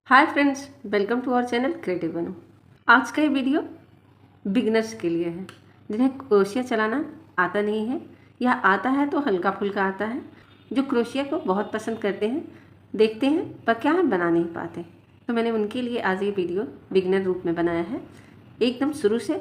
Hi friends, welcome to our channel creative बनू। आज का ये वीडियो बिगनर्स के लिए है जिन्हें क्रोशिया चलाना आता नहीं है या आता है तो हल्का फुल्का आता है, जो क्रोशिया को बहुत पसंद करते हैं, देखते हैं पर क्या है बना नहीं पाते। तो मैंने उनके लिए आज ये वीडियो बिगनर रूप में बनाया है। एकदम शुरू से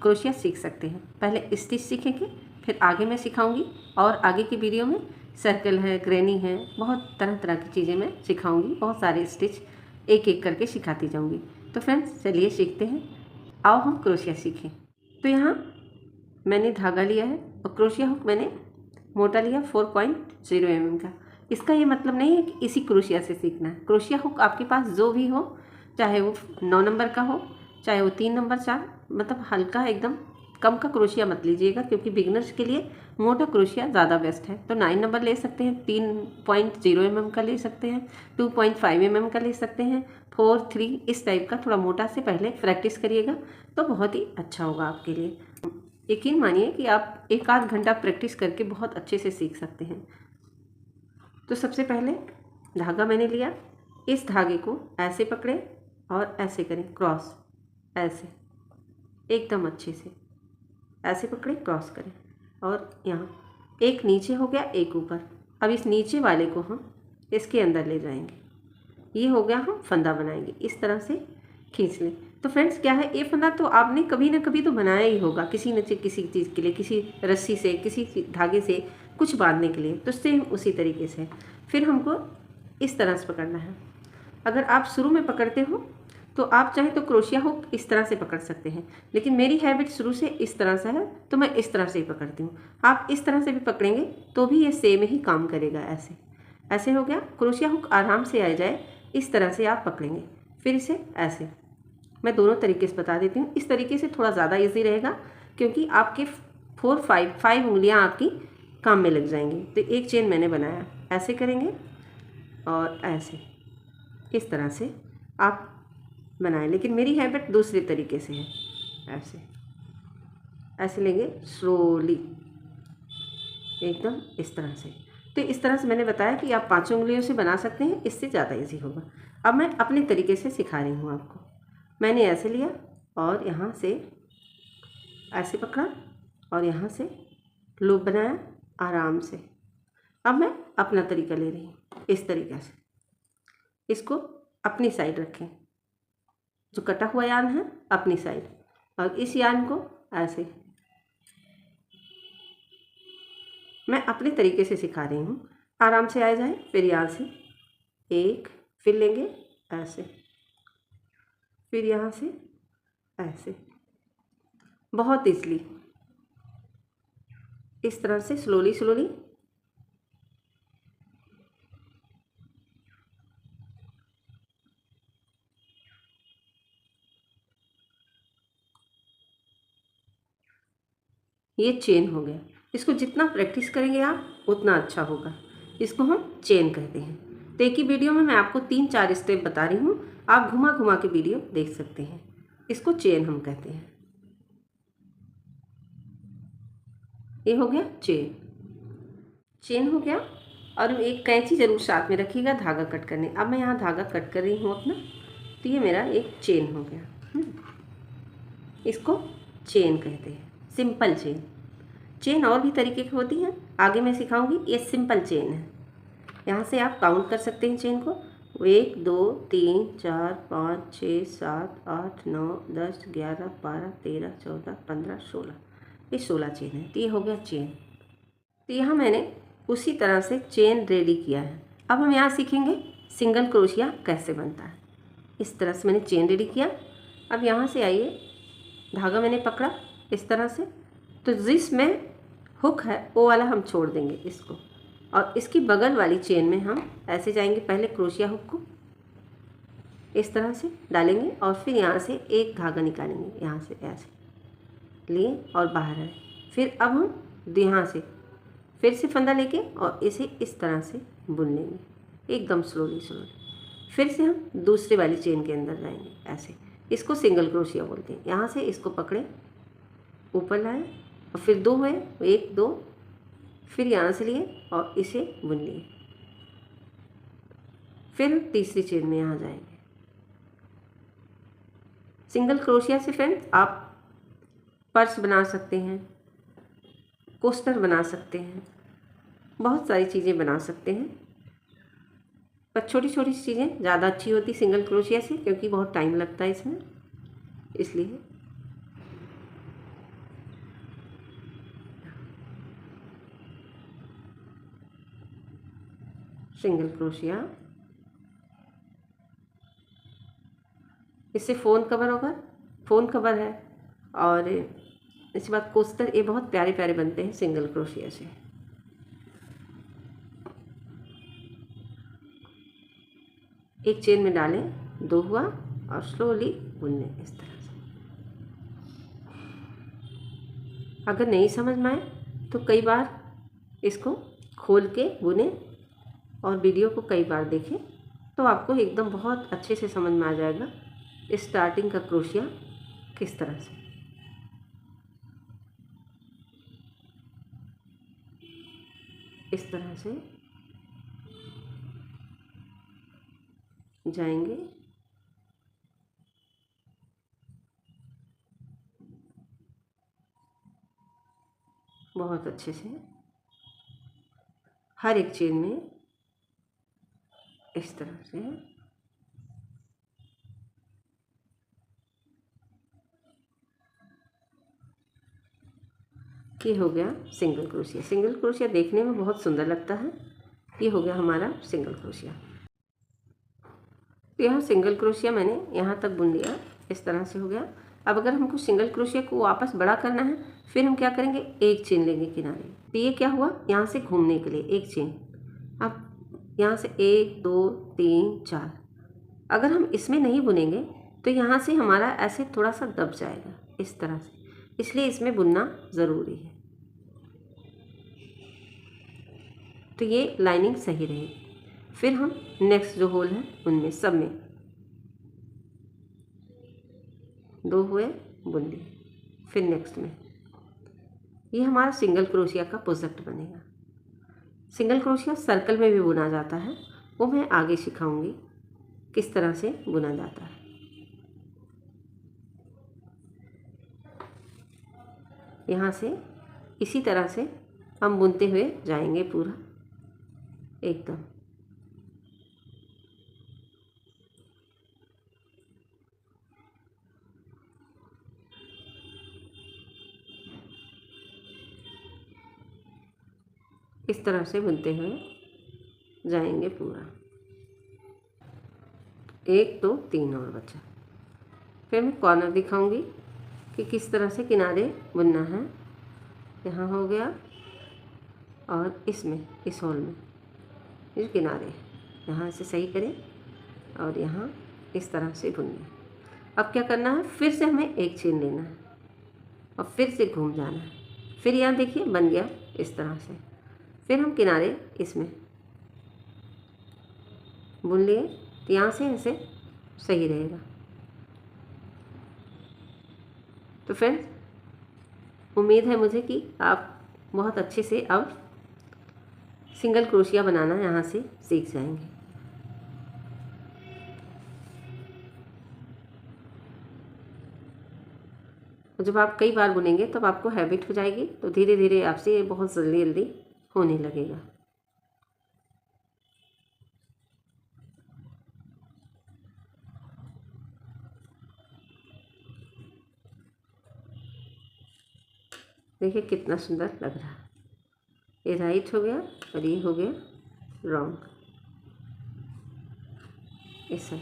क्रोशिया सीख सकते हैं। पहले स्टिच सीखेंगे, फिर आगे मैं सिखाऊंगी और आगे की वीडियो में सर्कल है, ग्रेनी है, बहुत तरह तरह की चीज़ें मैं सिखाऊंगी। बहुत सारे स्टिच एक एक करके सिखाती जाऊंगी। तो फ्रेंड्स चलिए सीखते हैं, आओ हम क्रोशिया सीखें। तो यहाँ मैंने धागा लिया है और क्रोशिया हुक मैंने मोटा लिया 4.0 mm का। इसका ये मतलब नहीं है कि इसी क्रोशिया से सीखना है। क्रोशिया हुक आपके पास जो भी हो, चाहे वो 9 नंबर का हो, चाहे वो 3 नंबर 4, मतलब हल्का एकदम कम का क्रोशिया मत लीजिएगा, क्योंकि बिगनर्स के लिए मोटा क्रोशिया ज़्यादा बेस्ट है। तो 9 नंबर ले सकते हैं, 3.0 mm का ले सकते हैं, 2.5 mm का ले सकते हैं, 4, 3 इस टाइप का थोड़ा मोटा से पहले प्रैक्टिस करिएगा तो बहुत ही अच्छा होगा आपके लिए। यकीन मानिए कि आप 1 आध घंटा प्रैक्टिस करके बहुत अच्छे से सीख सकते हैं। तो सबसे पहले धागा मैंने लिया, इस धागे को ऐसे पकड़े और ऐसे करें क्रॉस, ऐसे एकदम अच्छे से ऐसे पकड़े क्रॉस करें और यहाँ एक नीचे हो गया, एक ऊपर। अब इस नीचे वाले को हम इसके अंदर ले जाएंगे, ये हो गया, हम फंदा बनाएंगे। इस तरह से खींच लें। तो फ्रेंड्स क्या है, ये फंदा तो आपने कभी ना कभी तो बनाया ही होगा, किसी न किसी चीज़ के लिए, किसी रस्सी से, किसी धागे से कुछ बांधने के लिए। तो सेम उसी तरीके से फिर हमको इस तरह से पकड़ना है। अगर आप शुरू में पकड़ते हो तो आप चाहे तो क्रोशिया हुक इस तरह से पकड़ सकते हैं, लेकिन मेरी हैबिट शुरू से इस तरह से है तो मैं इस तरह से ही पकड़ती हूँ। आप इस तरह से भी पकड़ेंगे तो भी ये सेम ही काम करेगा। ऐसे ऐसे हो गया। क्रोशिया हुक आराम से आ जाए इस तरह से आप पकड़ेंगे, फिर इसे ऐसे। मैं दोनों तरीके से बता देती हूँ। इस तरीके से थोड़ा ज़्यादा ईजी रहेगा, क्योंकि आपके 5 उंगलियाँ आपकी काम में लग जाएंगी। तो एक चेन मैंने बनाया, ऐसे करेंगे और ऐसे इस तरह से आप बनाएं, लेकिन मेरी हैबिट दूसरे तरीके से है। ऐसे ऐसे लेंगे स्लोली, एकदम इस तरह से। तो इस तरह से मैंने बताया कि आप 5 उंगलियों से बना सकते हैं, इससे ज़्यादा इजी होगा। अब मैं अपने तरीके से सिखा रही हूँ आपको। मैंने ऐसे लिया और यहाँ से ऐसे पकड़ा और यहाँ से लूप बनाया आराम से। अब मैं अपना तरीका ले रही हूँ, इस तरीके से इसको अपनी साइड रखें, जो कटा हुआ यार्न है अपनी साइड, और इस यार्न को ऐसे। मैं अपने तरीके से सिखा रही हूँ, आराम से आ जाए। फिर यहाँ से एक, फिर लेंगे ऐसे, फिर यहाँ से ऐसे, बहुत ईजली इस तरह से स्लोली स्लोली। ये चेन हो गया। इसको जितना प्रैक्टिस करेंगे आप उतना अच्छा होगा। इसको हम चेन कहते हैं। तो एक ही वीडियो में मैं आपको 3-4 स्टेप बता रही हूँ, आप घुमा घुमा के वीडियो देख सकते हैं। इसको चेन हम कहते हैं। ये हो गया चेन, चेन हो गया। और एक कैंची ज़रूर साथ में रखिएगा धागा कट करने। अब मैं यहाँ धागा कट कर रही हूँ अपना, तो ये मेरा एक चेन हो गया। इसको चेन कहते हैं, सिंपल चेन। चेन और भी तरीके की होती हैं, आगे मैं सिखाऊंगी। ये सिंपल चेन है। यहाँ से आप काउंट कर सकते हैं चेन को, 1 2 3 4 5 6 7 8 9 10 11 12 13 14 15 16। ये 16 चेन है। तो ये हो गया चेन। तो यहाँ मैंने उसी तरह से चेन रेडी किया है। अब हम यहाँ सीखेंगे सिंगल क्रोशिया कैसे बनता है। इस तरह से मैंने चेन रेडी किया। अब यहाँ से आइए, धागा मैंने पकड़ा इस तरह से, तो जिसमें हुक है वो वाला हम छोड़ देंगे इसको, और इसकी बगल वाली चेन में हम ऐसे जाएंगे। पहले क्रोशिया हुक को इस तरह से डालेंगे और फिर यहाँ से एक धागा निकालेंगे, यहाँ से ऐसे लिए और बाहर आए। फिर अब हम यहाँ से फिर से फंदा लेके और इसे इस तरह से बुन लेंगे, एकदम स्लोली स्लोली। फिर से हम दूसरे वाली चेन के अंदर जाएंगे ऐसे। इसको सिंगल क्रोशिया बोलते हैं। यहाँ से इसको पकड़े, ऊपर लाए और फिर 2 हुए, 1 2, फिर यहाँ से लिए और इसे बुन लिए। फिर तीसरी चेन में यहाँ जाएंगे, सिंगल क्रोशिया से फ्रेंड्स आप पर्स बना सकते हैं, कोस्टर बना सकते हैं, बहुत सारी चीज़ें बना सकते हैं। पर छोटी छोटी चीज़ें ज़्यादा अच्छी होती सिंगल क्रोशिया से, क्योंकि बहुत टाइम लगता है इसमें, इसलिए। सिंगल क्रोशिया, इससे फ़ोन कवर होगा, फ़ोन कवर है। और इसके बाद कोस्टर, ये बहुत प्यारे प्यारे बनते हैं सिंगल क्रोशिया से। एक चेन में डालें, 2 हुआ, और स्लोली बुनने इस तरह से। अगर नहीं समझ में आए तो कई बार इसको खोल के बुने और वीडियो को कई बार देखें, तो आपको एकदम बहुत अच्छे से समझ में आ जाएगा स्टार्टिंग का क्रोशिया किस तरह से। इस तरह से जाएंगे, बहुत अच्छे से हर एक चेन में इस तरह से। ये हो गया सिंगल क्रोशिया। सिंगल क्रोशिया देखने में बहुत सुंदर लगता है। ये हो गया हमारा सिंगल क्रोशिया। तो यहाँ सिंगल क्रोशिया मैंने यहाँ तक बुन लिया, इस तरह से हो गया। अब अगर हमको सिंगल क्रोशिया को वापस बड़ा करना है, फिर हम क्या करेंगे, एक चेन लेंगे किनारे। तो ये क्या हुआ, यहाँ से घूमने के लिए एक चेन। अब यहाँ से 1 2 3 4, अगर हम इसमें नहीं बुनेंगे तो यहाँ से हमारा ऐसे थोड़ा सा दब जाएगा इस तरह से, इसलिए इसमें बुनना ज़रूरी है, तो ये लाइनिंग सही रहेगी। फिर हम नेक्स्ट जो होल है उनमें सब में 2 हुए, बुन लिए। फिर नेक्स्ट में ये हमारा सिंगल क्रोशिया का प्रोजेक्ट बनेगा। सिंगल क्रोशिया सर्कल में भी बुना जाता है, वो मैं आगे सिखाऊंगी किस तरह से बुना जाता है। यहाँ से इसी तरह से हम बुनते हुए जाएंगे पूरा एकदम। इस तरह से बुनते हुए जाएंगे पूरा। 1 2 3 और बचा। फिर मैं कॉर्नर दिखाऊंगी कि किस तरह से किनारे बुनना है। यहाँ हो गया, और इसमें इस होल में ये किनारे यहाँ से सही करें, और यहाँ इस तरह से बुनना। अब क्या करना है, फिर से हमें एक चेन लेना है और फिर से घूम जाना है। फिर यहाँ देखिए बन गया इस तरह से। फिर हम किनारे इसमें बुन लिए, तो यहाँ से ऐसे सही रहेगा। तो फ्रेंड्स, उम्मीद है मुझे कि आप बहुत अच्छे से अब सिंगल क्रोशिया बनाना यहाँ से सीख जाएंगे। जब आप कई बार बुनेंगे तब आपको हैबिट हो जाएगी, तो धीरे धीरे आपसे ये बहुत जल्दी जल्दी होने लगेगा। देखिए कितना सुंदर लग रहा है। ये राइट हो गया और ये हो गया रॉन्ग, ऐसा।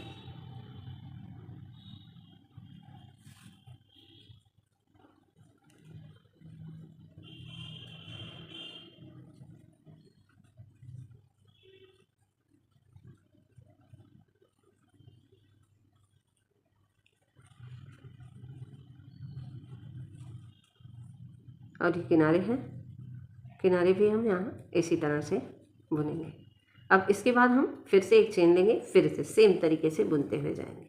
और ये किनारे हैं, किनारे भी हम यहाँ इसी तरह से बुनेंगे। अब इसके बाद हम फिर से एक चेन लेंगे, फिर से सेम तरीके से बुनते हुए जाएंगे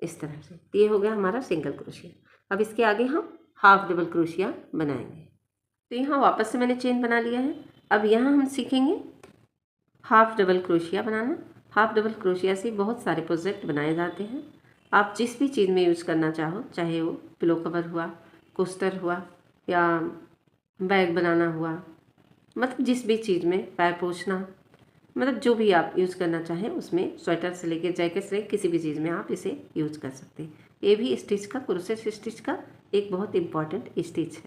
इस तरह से। ये हो गया हमारा सिंगल क्रोशिया। अब इसके आगे हम हाफ डबल क्रोशिया बनाएंगे। तो यहाँ वापस से मैंने चेन बना लिया है। अब यहाँ हम सीखेंगे हाफ डबल क्रोशिया बनाना। हाफ डबल क्रोशिया से बहुत सारे प्रोजेक्ट बनाए जाते हैं, आप जिस भी चीज़ में यूज़ करना चाहो, चाहे वो पिलो कवर हुआ, कोस्टर हुआ या बैग बनाना हुआ, मतलब जिस भी चीज़ में पैर पोंछना, मतलब जो भी आप यूज़ करना चाहें उसमें, स्वेटर से लेकर जैकेट से लेकर किसी भी चीज़ में आप इसे यूज़ कर सकते हैं। ये भी स्टिच का, क्रोशेट स्टिच का एक बहुत इम्पॉर्टेंट स्टिच है।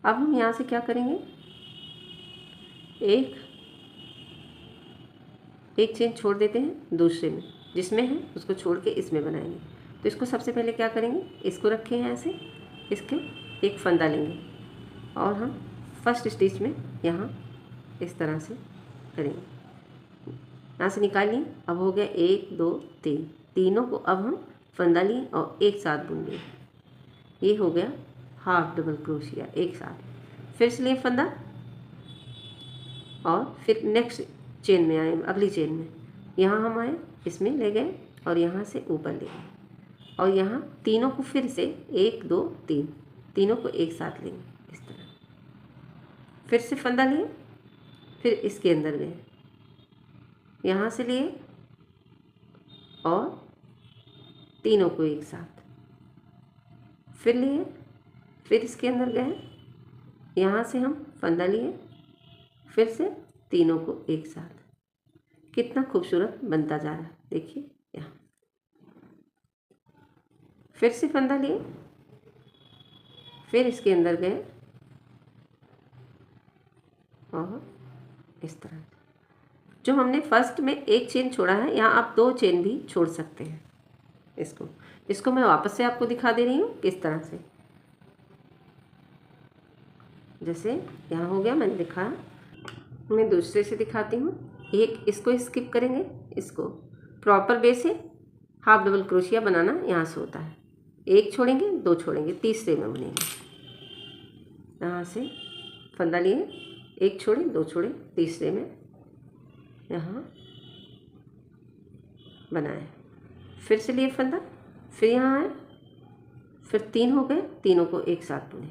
अब हम यहाँ से क्या करेंगे, एक चेन छोड़ देते हैं दूसरे में, जिसमें है उसको छोड़ के इसमें बनाएंगे। तो इसको सबसे पहले क्या करेंगे, इसको रखें हैं ऐसे, इसके एक फंदा लेंगे और हम फर्स्ट स्टिच में यहाँ इस तरह से करेंगे। यहाँ से निकाल लिए। अब हो गया 1 2 3, तीनों को अब हम फंदा लिए और एक साथ बुन लिए। ये हो गया हाफ डबल क्रोशिया एक साथ। फिर से लिए फंदा और फिर नेक्स्ट चेन में आए, अगली चेन में यहाँ हम आए, इसमें ले गए और यहाँ से ऊपर ले गए और यहाँ तीनों को फिर से 1 2 3, तीनों को एक साथ लेंगे इस तरह। फिर से फंदा लिए, फिर इसके अंदर गए, यहाँ से लिए और तीनों को एक साथ, फिर लिए, फिर इसके अंदर गए, यहाँ से हम फंदा लिए, फिर से तीनों को एक साथ। कितना खूबसूरत बनता जा रहा है, देखिए यहाँ। फिर से फंदा लिए, फिर इसके अंदर गए और इस तरह। जो हमने फर्स्ट में एक चेन छोड़ा है, यहाँ आप 2 चेन भी छोड़ सकते हैं। इसको मैं वापस से आपको दिखा दे रही हूँ किस तरह से। जैसे यहाँ हो गया, मैंने दिखाया, मैं दूसरे से दिखाती हूँ। एक इसको स्किप करेंगे, इसको प्रॉपर वे से हाफ डबल क्रोशिया बनाना यहाँ से होता है। एक छोड़ेंगे, 2 छोड़ेंगे, तीसरे में बुनेंगे। यहाँ से फंदा लिए, एक छोड़े, 2 छोड़े, तीसरे में यहाँ बनाए। फिर से लिए फंदा, फिर यहाँ आए, फिर 3 हो गए, तीनों को एक साथ बुने।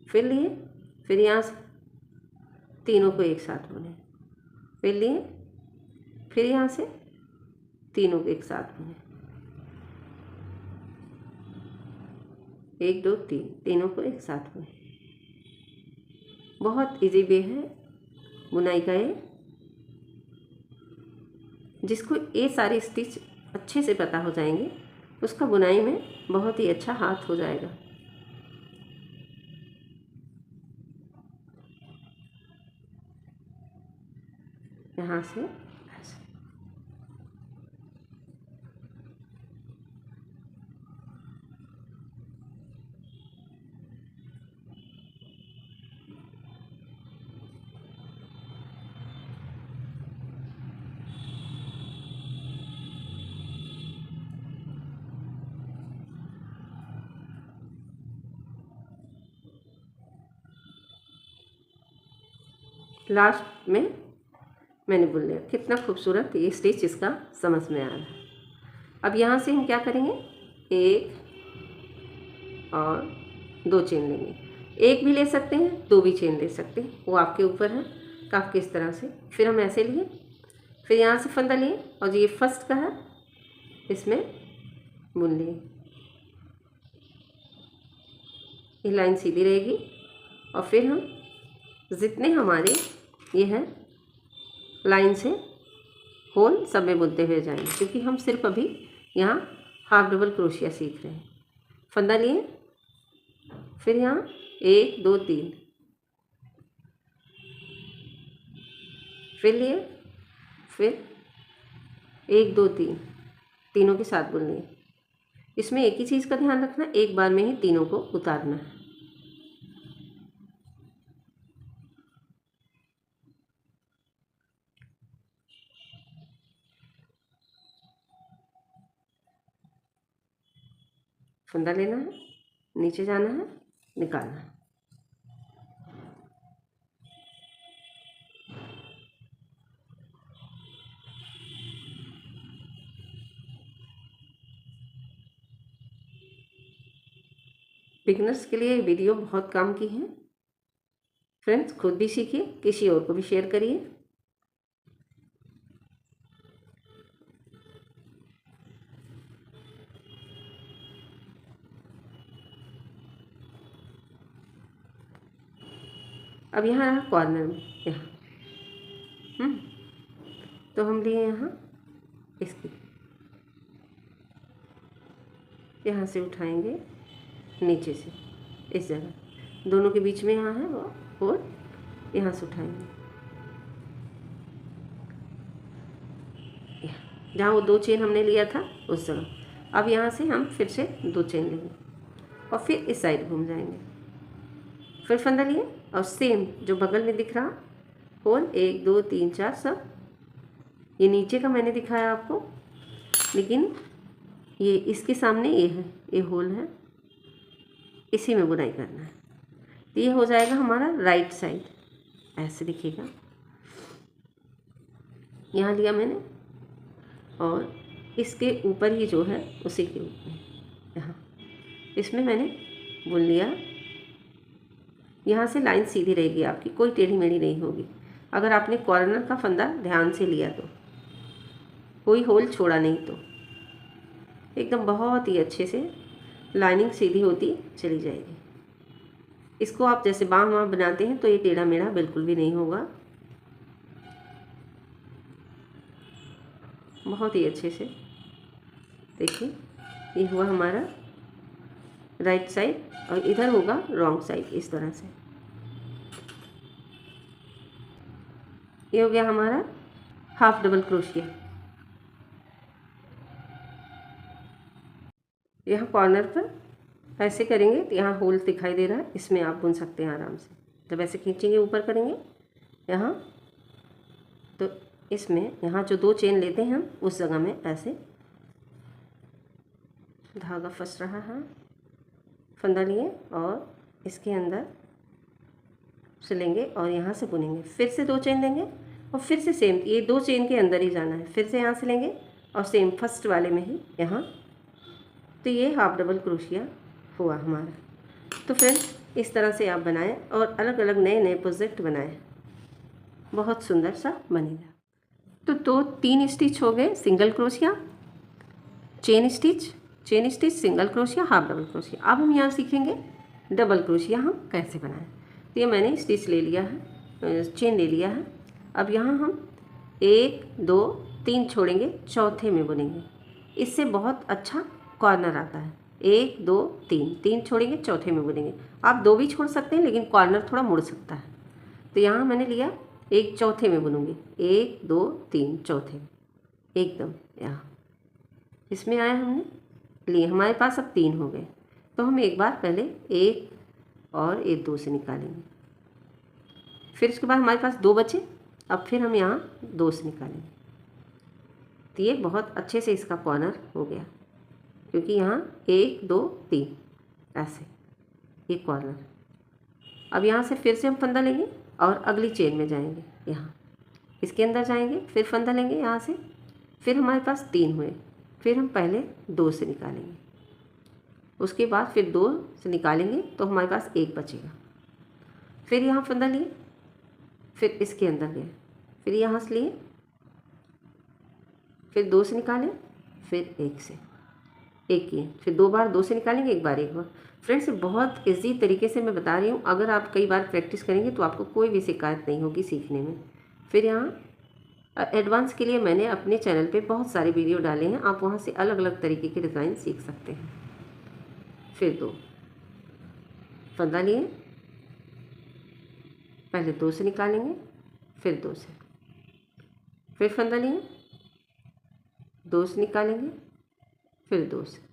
फिर लिए, फिर यहाँ से तीनों को एक साथ बुने, फिर लिए, फिर यहाँ से तीनों को एक साथ बुने, 1 2 3, तीनों को एक साथ बुने। बहुत इजी वे है बुनाई का ये। जिसको ये सारे स्टिच अच्छे से पता हो जाएंगे, उसका बुनाई में बहुत ही अच्छा हाथ हो जाएगा। यहाँ से ऐसे। लास्ट में मैंने बुन लिया। कितना खूबसूरत ये स्टिच इसका समझ में आ रहा है। अब यहाँ से हम क्या करेंगे, 1 और 2 चेन लेंगे। एक भी ले सकते हैं, 2 भी चेन ले सकते हैं, वो आपके ऊपर है कि आप किस तरह से। फिर हम ऐसे लिए, फिर यहाँ से फंदा लिए और ये फर्स्ट का है, इसमें बुन लिए। ये लाइन सीधी रहेगी और फिर हम जितने हमारे ये हैं लाइन से होल सब में बुनते हुए जाएंगे, क्योंकि हम सिर्फ अभी यहाँ हाफ डबल क्रोशिया सीख रहे हैं। फंदा लिए, फिर यहाँ 1 2 3, फिर लिए, फिर 1 2 3, तीनों के साथ बुन लिए। इसमें एक ही चीज़ का ध्यान रखना, एक बार में ही तीनों को उतारना है। फंदा लेना है, नीचे जाना है, निकालना है। बिगनर्स के लिए वीडियो बहुत काम की है। फ्रेंड्स, खुद भी सीखिए, किसी और को भी शेयर करिए। अब यहाँ रहा कॉर्नर में, यहाँ तो हम लिए यहाँ इसकी, यहाँ से उठाएंगे नीचे से इस जगह, दोनों के बीच में यहाँ है वो, और यहाँ से उठाएंगे जहाँ वो 2 चेन हमने लिया था उस जगह। अब यहाँ से हम फिर से 2 चेन लेंगे और फिर इस साइड घूम जाएंगे, फिर फंदा लिए और सेम जो बगल में दिख रहा होल 1 2 3 4 सब, ये नीचे का मैंने दिखाया आपको, लेकिन ये इसके सामने ये है, ये होल है, इसी में बुनाई करना है। तो ये हो जाएगा हमारा राइट साइड, ऐसे दिखेगा। यहाँ लिया मैंने और इसके ऊपर ही जो है उसी के ऊपर यहाँ इसमें मैंने बुन लिया। यहाँ से लाइन सीधी रहेगी आपकी, कोई टेढ़ी मेढ़ी नहीं होगी। अगर आपने कॉर्नर का फंदा ध्यान से लिया तो, कोई होल छोड़ा नहीं तो एकदम बहुत ही अच्छे से लाइनिंग सीधी होती चली जाएगी। इसको आप जैसे बाँह वाँह बनाते हैं तो ये टेढ़ा मेढ़ा बिल्कुल भी नहीं होगा, बहुत ही अच्छे से। देखिए ये हुआ हमारा राइट साइड और इधर होगा रॉन्ग साइड, इस तरह से। ये हो गया हमारा हाफ डबल क्रोशिया। यहाँ कॉर्नर पर ऐसे करेंगे तो यहाँ होल दिखाई दे रहा है, इसमें आप बुन सकते हैं आराम से। जब ऐसे खींचेंगे ऊपर करेंगे यहाँ, तो इसमें यहाँ जो 2 चेन लेते हैं हम उस जगह में ऐसे धागा फंस रहा है, फंदा लिए और इसके अंदर से लेंगे और यहाँ से बुनेंगे, फिर से 2 चेन लेंगे और फिर से सेम ये 2 चेन के अंदर ही जाना है, फिर से यहाँ से लेंगे और सेम फर्स्ट वाले में ही यहाँ। तो ये हाफ डबल क्रोशिया हुआ हमारा। तो फ्रेंड्स इस तरह से आप बनाएं और अलग अलग नए नए प्रोजेक्ट बनाएं, बहुत सुंदर सा बनेगा। तो 3 स्टिच हो गए single crochet, chain stitch single crochet, half double crochet. अब हम यहाँ सीखेंगे डबल क्रोशिया हम कैसे बनाएं। तो ये मैंने स्टिच ले लिया है, चेन ले लिया है। अब यहाँ हम 1 2 3 छोड़ेंगे, चौथे में बुनेंगे, इससे बहुत अच्छा कॉर्नर आता है। 1 2 3 छोड़ेंगे, चौथे में बुनेंगे। आप 2 भी छोड़ सकते हैं लेकिन कॉर्नर थोड़ा मुड़ सकता है। तो यहाँ मैंने लिया 1 चौथे में बुनूंगी, 1 2 3 चौथे में एकदम यहाँ इसमें आया हमने लिए, हमारे पास अब 3 हो गए। तो हम एक बार पहले 1 और 1 2 से निकालेंगे, फिर उसके बाद हमारे पास 2 बचे, अब फिर हम यहाँ 2 से निकालेंगे। तो ये बहुत अच्छे से इसका कॉर्नर हो गया, क्योंकि यहाँ 1 2 3 ऐसे ये कॉर्नर। अब यहाँ से फिर से हम फंदा लेंगे और अगली चेन में जाएंगे, यहाँ इसके अंदर जाएंगे, फिर फंदा लेंगे यहाँ से, फिर हमारे पास 3 हुए, फिर हम पहले 2 से निकालेंगे, उसके बाद फिर 2 से निकालेंगे तो हमारे पास 1 बचेगा। फिर यहाँ फंदा लिए, फिर इसके अंदर गए, फिर यहाँ से लिए, फिर 2 से निकालें, फिर 1 से 1 किए, फिर 2 बार 2 से निकालेंगे, 1 बार 1 बार। फ्रेंड्स बहुत इजी तरीके से मैं बता रही हूँ, अगर आप कई बार प्रैक्टिस करेंगे तो आपको कोई भी शिकायत नहीं होगी सीखने में। फिर यहाँ एडवांस के लिए मैंने अपने चैनल पे बहुत सारे वीडियो डाले हैं, आप वहाँ से अलग अलग तरीके के डिज़ाइन सीख सकते हैं। फिर 2 फंदा लिए, पहले 2 से निकालेंगे, फिर 2 से, फिर फंदा लिए, 2 से निकालेंगे, फिर 2 से,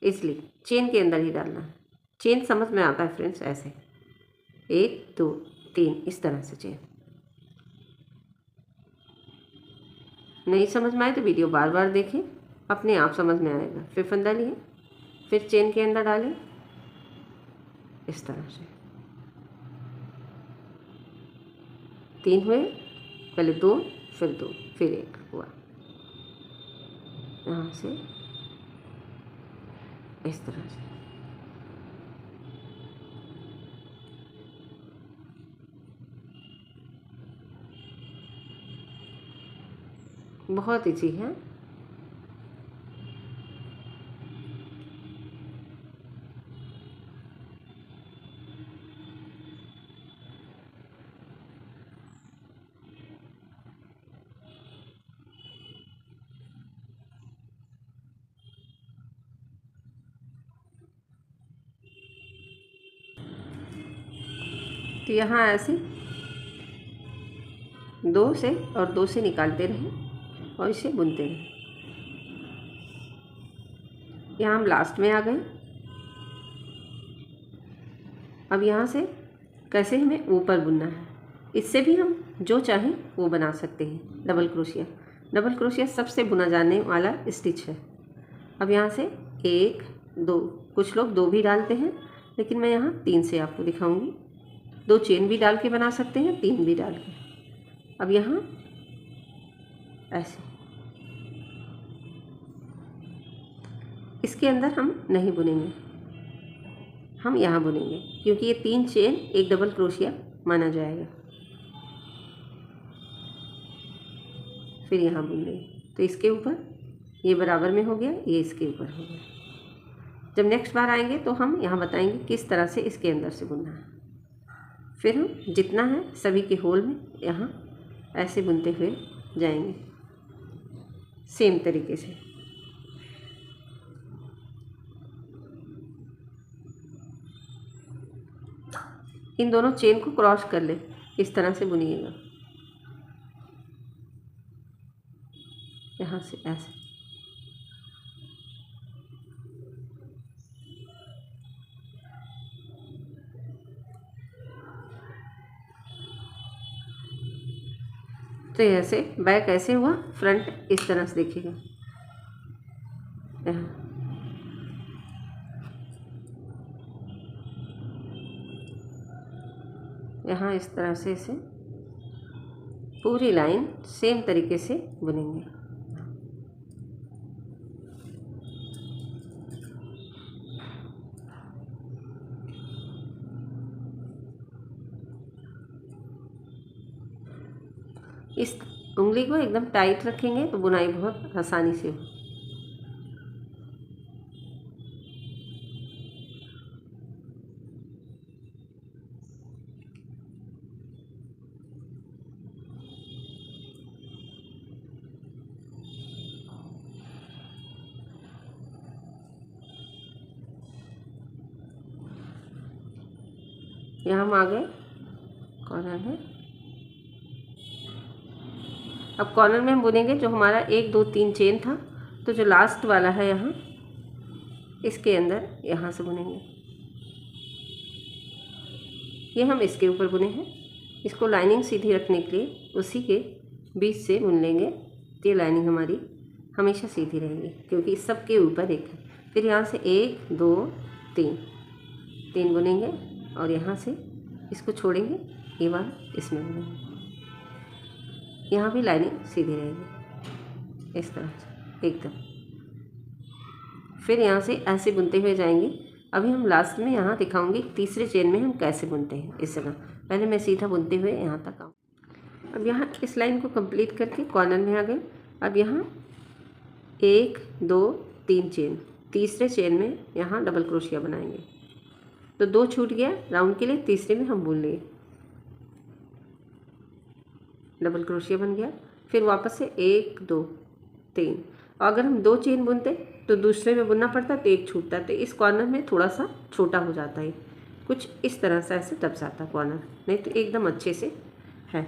इसलिए चेन के अंदर ही डालना है। चेन समझ में आता है फ्रेंड्स, ऐसे 1 2 3 इस तरह से चेन। नहीं समझ में आए तो वीडियो बार बार देखें, अपने आप समझ में आएगा। फिर फंदा लिए, फिर चेन के अंदर डालें इस तरह से, 3 हुए, पहले 2 फिर 2 फिर 1 हुआ, यहाँ से इस तरह से। बहुत ईजी है। तो यहाँ ऐसे 2 से और 2 से निकालते रहें और इसे बुनते रहें। यहाँ हम लास्ट में आ गए। अब यहाँ से कैसे हमें ऊपर बुनना है, इससे भी हम जो चाहें वो बना सकते हैं। डबल क्रोशिया, डबल क्रोशिया सबसे बुना जाने वाला स्टिच है। अब यहाँ से 1 2, कुछ लोग 2 भी डालते हैं, लेकिन मैं यहाँ 3 से आपको दिखाऊंगी। 2 चेन भी डाल के बना सकते हैं, 3 भी डाल के। अब यहाँ ऐसे, इसके अंदर हम नहीं बुनेंगे, हम यहाँ बुनेंगे, क्योंकि ये 3 चेन एक डबल क्रोशिया माना जाएगा। फिर यहाँ बुन लेंगे, तो इसके ऊपर ये बराबर में हो गया, ये इसके ऊपर हो गया। जब नेक्स्ट बार आएंगे तो हम यहाँ बताएंगे किस तरह से इसके अंदर से बुनना है। फिर हम जितना है सभी के होल में यहाँ ऐसे बुनते हुए जाएंगे सेम तरीके से। इन दोनों चेन को क्रॉस कर ले, इस तरह से बुनिएगा, यहाँ से ऐसे। तो ऐसे बैक ऐसे हुआ, फ्रंट इस तरह से देखिएगा। यहाँ इस तरह से इसे पूरी लाइन सेम तरीके से बुनेंगे। इस उंगली को एकदम टाइट रखेंगे तो बुनाई बहुत आसानी से हो। यहाँ हम आ गए कॉर्नर में। अब कॉर्नर में हम बुनेंगे जो हमारा 1 2 3 चेन था, तो जो लास्ट वाला है यहाँ इसके अंदर यहाँ से बुनेंगे। ये हम इसके ऊपर बुने हैं। इसको लाइनिंग सीधी रखने के लिए उसी के बीच से बुन लेंगे, तो ये लाइनिंग हमारी हमेशा सीधी रहेगी, क्योंकि इस सब के ऊपर एक है। फिर यहाँ से 1 2 3 बुनेंगे और यहाँ से इसको छोड़ेंगे, ये वाला इसमें बुनेंगे। यहाँ भी लाइनिंग सीधी रहेगी इस तरह से एकदम। फिर यहाँ से ऐसे बुनते हुए जाएंगे। अभी हम लास्ट में यहाँ दिखाऊंगी तीसरे चेन में हम कैसे बुनते हैं इस जगह। पहले मैं सीधा बुनते हुए यहाँ तक आऊँ। अब यहाँ इस लाइन को कंप्लीट करके कॉर्नर में आ गए। अब यहाँ 1 2 3 चेन, तीसरे चेन में यहाँ डबल क्रोशिया बनाएंगे। तो 2 छूट गया राउंड के लिए, तीसरे में हम बुन लेंगे, डबल क्रोशिया बन गया। फिर वापस से 1 2 3। अगर हम 2 चेन बुनते तो दूसरे में बुनना पड़ता, तो 1 छूटता, तो इस कॉर्नर में थोड़ा सा छोटा हो जाता है, कुछ इस तरह से ऐसे दब जाता कॉर्नर, नहीं तो एकदम अच्छे से है।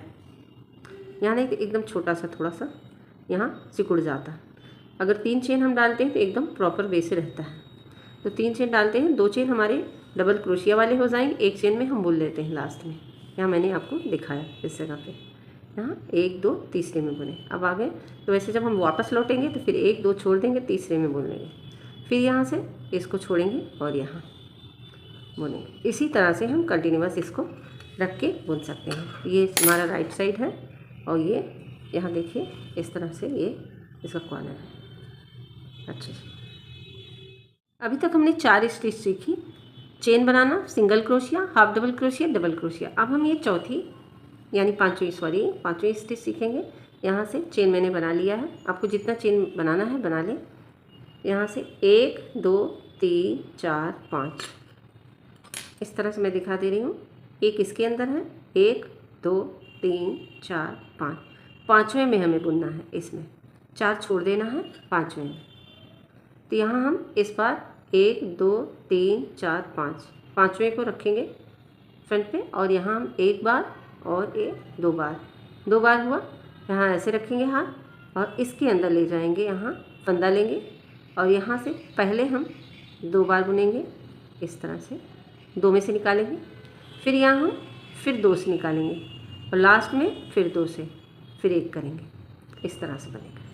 यहाँ नहीं तो एकदम छोटा सा थोड़ा सा यहाँ सिकुड़ जाता है। अगर 3 चेन हम डालते हैं तो एकदम प्रॉपर वे से रहता है। तो 3 चेन डालते हैं, 2 चेन हमारे डबल क्रोशिया वाले हो जाएंगे, 1 चेन में हम बुन लेते हैं लास्ट में। यहाँ मैंने आपको दिखाया इस जगह पे, यहाँ 1 2 तीसरे में बुने। अब आ गए, तो वैसे जब हम वापस लौटेंगे तो फिर 1 2 छोड़ देंगे, तीसरे में बुन लेंगे। फिर यहाँ से इसको छोड़ेंगे और यहाँ बुनेंगे। इसी तरह से हम कंटिन्यूअस इसको रख के बुन सकते हैं। ये हमारा राइट साइड है और ये यहाँ देखिए इस तरह से ये इसका कॉर्नर है अच्छे से। अभी तक हमने 4 स्टिच सीखी, चेन बनाना, single crochet, half double crochet, double crochet. अब हम ये चौथी यानी पाँचवीं स्टिच सीखेंगे। यहाँ से चेन मैंने बना लिया है, आपको जितना चेन बनाना है बना लें। यहाँ से 1 2 3 4 5 इस तरह से मैं दिखा दे रही हूँ। एक इसके अंदर है, 1 2 3 4 5, पाँचवें में हमें बुनना है, इसमें 4 छोड़ देना है पाँचवें में। तो यहाँ हम इस बार 1 2 3 4 5 पाँचवें को रखेंगे फ्रंट पे, और यहाँ हम एक बार और एक 2 बार, 2 बार हुआ। यहाँ ऐसे रखेंगे हाथ और इसके अंदर ले जाएंगे, यहाँ फंदा लेंगे और यहाँ से पहले हम 2 बार बुनेंगे इस तरह से, 2 में से निकालेंगे, फिर यहाँ हम फिर 2 से निकालेंगे और लास्ट में फिर 2 से फिर 1 करेंगे। इस तरह से बनेगा।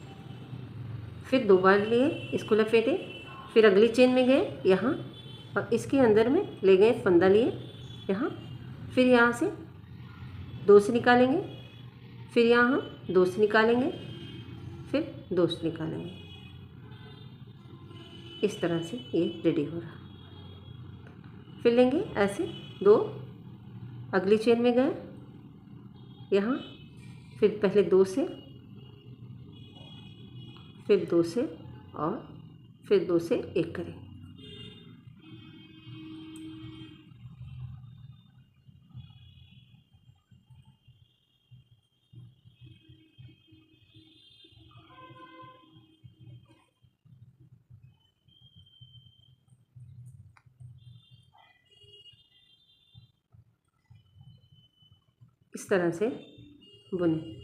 फिर 2 बार लिए, इसको लपेटे, फिर अगली चेन में गए यहाँ और इसके अंदर में ले गए, फंदा लिए यहाँ, फिर यहाँ से 2 से निकालेंगे, फिर यहाँ हम 2 से निकालेंगे, फिर 2 से निकालेंगे। इस तरह से ये रेडी हो रहा। फिर लेंगे ऐसे 2, अगली चेन में गए यहाँ, फिर पहले 2 से, फिर 2 से और फिर 2 से 1 करें। इस तरह से बुने।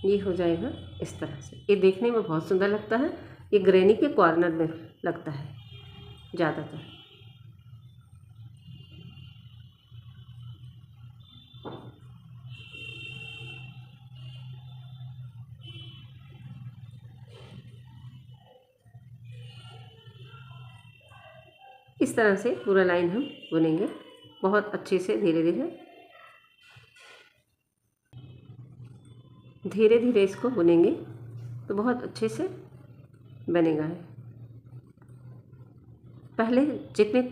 ये हो जाएगा इस तरह से। ये देखने में बहुत सुंदर लगता है। ये ग्रैनी के कॉर्नर में लगता है ज़्यादातर। इस तरह से पूरा लाइन हम बुनेंगे बहुत अच्छे से, धीरे धीरे इसको बुनेंगे तो बहुत अच्छे से बनेगा है। पहले जितने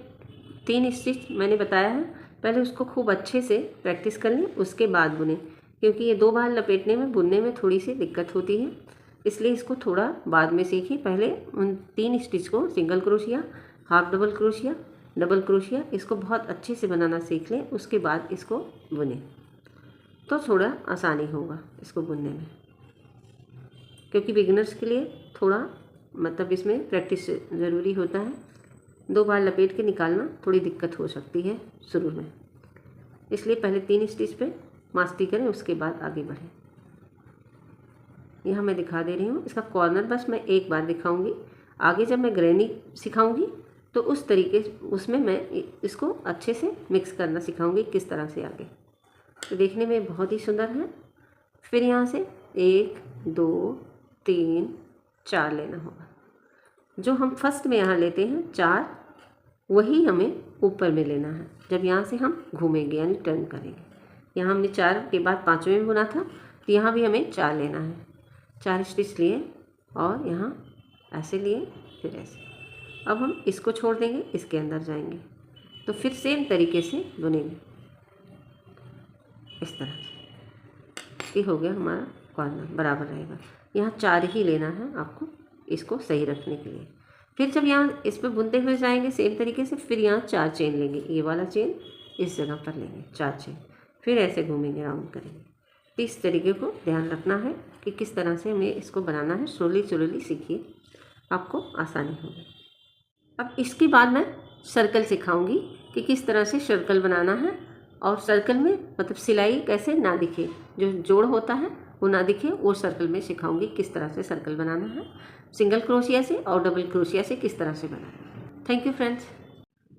3 स्टिच मैंने बताया है, पहले उसको खूब अच्छे से प्रैक्टिस कर लें, उसके बाद बुने, क्योंकि ये 2 बार लपेटने में बुनने में थोड़ी सी दिक्कत होती है, इसलिए इसको थोड़ा बाद में सीखिए। पहले उन 3 स्टिच को single crochet, half double crochet, double crochet, इसको बहुत अच्छे से बनाना सीख लें, उसके बाद इसको बुने तो थोड़ा आसानी होगा इसको बुनने में, क्योंकि बिगिनर्स के लिए थोड़ा मतलब इसमें प्रैक्टिस ज़रूरी होता है। 2 बार लपेट के निकालना थोड़ी दिक्कत हो सकती है शुरू में, इसलिए पहले 3 स्टिच पे मास्टरी करें, उसके बाद आगे बढ़ें। यहाँ मैं दिखा दे रही हूँ, इसका कॉर्नर बस मैं एक बार दिखाऊंगी। आगे जब मैं ग्रैनी सिखाऊंगी तो उस तरीके उसमें मैं इसको अच्छे से मिक्स करना सिखाऊंगी, किस तरह से आगे। तो देखने में बहुत ही सुंदर है। फिर यहाँ से 1 2 3 4 लेना होगा। जो हम फर्स्ट में यहाँ लेते हैं 4, वही हमें ऊपर में लेना है जब यहाँ से हम घूमेंगे यानी टर्न करेंगे। यहाँ हमने 4 के बाद 5वें में बुना था, तो यहाँ भी हमें 4 लेना है। 4 स्टिच लिए और यहाँ ऐसे लिए, फिर ऐसे। अब हम इसको छोड़ देंगे, इसके अंदर जाएंगे तो फिर सेम तरीके से बुनेंगे इस तरह से। ये हो गया हमारा कॉर्नर, बराबर रहेगा। यहाँ 4 ही लेना है आपको इसको सही रखने के लिए। फिर जब यहाँ इस पर बुनते हुए जाएंगे सेम तरीके से, फिर यहाँ 4 चेन लेंगे, ये वाला चेन इस जगह पर लेंगे 4 चेन, फिर ऐसे घूमेंगे, राउंड करेंगे। तो इस तरीके को ध्यान रखना है कि किस तरह से हमें इसको बनाना है। स्लोली सीखिए, आपको आसानी होगी। अब इसके बाद मैं सर्कल सिखाऊंगी कि किस तरह से सर्कल बनाना है, और सर्कल में मतलब सिलाई कैसे ना दिखे, जो जोड़ होता है वो ना दिखे, वो सर्कल में सिखाऊंगी किस तरह से सर्कल बनाना है, सिंगल क्रोशिया से और डबल क्रोशिया से किस तरह से बनाना है। Thank you friends.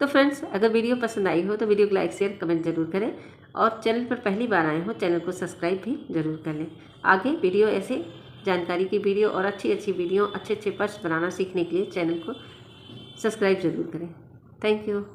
तो फ्रेंड्स, अगर वीडियो पसंद आई हो तो वीडियो को लाइक शेयर कमेंट जरूर करें, और चैनल पर पहली बार आए हो चैनल को सब्सक्राइब भी जरूर कर लें। आगे वीडियो ऐसे जानकारी की वीडियो और अच्छी वीडियो, अच्छे पर्स बनाना सीखने के लिए चैनल को सब्सक्राइब जरूर करें। Thank you.